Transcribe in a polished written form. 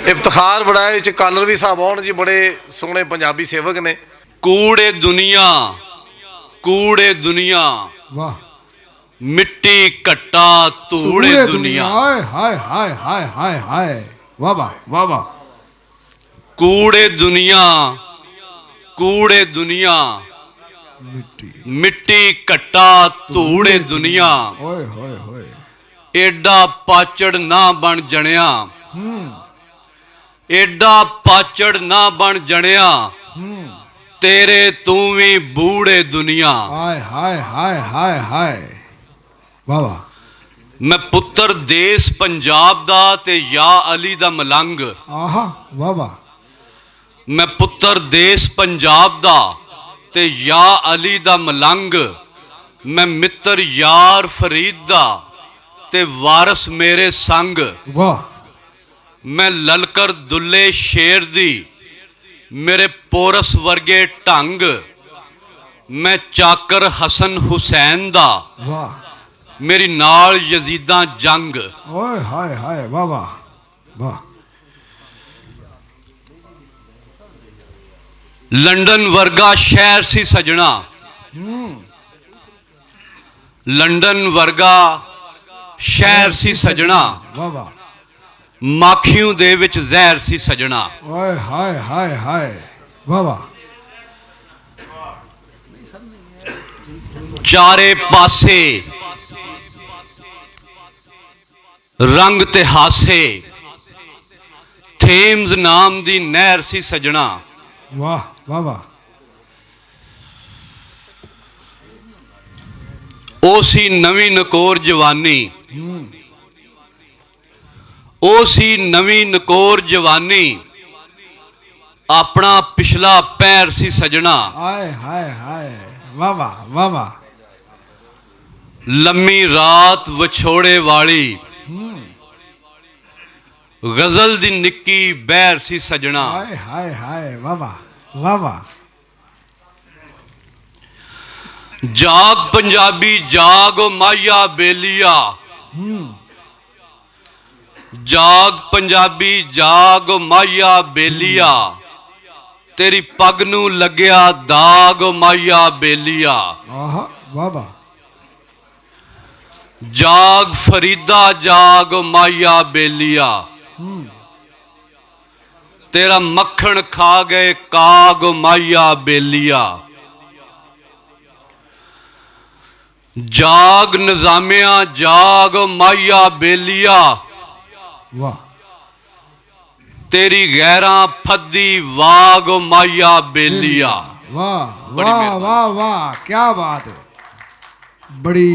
इफ्तिखार बड़ा है, कलर भी साहब आउण जी, बड़े सोहने पंजाबी सेवक ने। कूड़े दुनिया, कूड़े दुनिया, वाह, मिट्टी कट्टा तूड़े दुनिया। हाय हाय हाय हाय हाय हाय, वाह वाह वाह वाह। कूड़े दुनिया, कूड़े दुनिया, मिट्टी मिट्टी कट्टा तूड़े दुनिया। ओए होए होए। एडा पाचड़ ना बन जणिया, एडा पाचड़ ना बन जणिया, तेरे तू भी बूढ़े दुनिया। हाय हाय हाय हाय हाय, वाह वाह। मैं पुत्र देश पंजाब दा ते या अली दा मलंग। आहा, वाह वाह। मैं पुत्र देश पंजाब दा ते या अली दा मलंग। मैं मित्र यार फरीद दा ते वारस मेरे संग। वाह। मैं ललकर दुल्ले शेर दी, मेरे पोरस वर्गे ढंग। मैं चाकर हसन हुसैन दा, वाह। मेरी नाल यजीदा जंग। ओए हाय हाय, वाह वाह वाह। लंडन वर्गा शहर सी सजना, लंडन वर्गा शहर सी सजना। वाह वाह। माखियों दे विच जहर सी सजना। ओए हाय हाय हाय, वाह वाह। चारे पासे रंग ते हासे, थेम्स नाम दी नहर सी सजना। वाह वाह वाह। ओ सी नवी नकोर जवानी, ओ सी नवी नकोर जवानी। अपना पिछला पैर सी सजना। हाय हाय हाय, वाह वाह वाह वाह। लम्मी रात विछोड़े वाली, गजल दी निक्की बैर सी सजना। हाय हाय हाय, वाह वाह वाह वाह। जाग पंजाबी जाग ओ माया बेलिया, जाग पंजाबी जाग ओ माया बेलिया। तेरी पग नू लग्या दाग ओ माया बेलिया। आहा, वाह वाह। जाग फरीदा जाग ओ माया बेलिया। तेरा मक्खन खा गए काग ओ माया बेलिया। जाग निजामिया जाग ओ माया बेलिया। वाह। तेरी गैरा फद्दी वाग ओ माया बेलिया। वाह वाह वाह वाह, क्या बात है। बड़ी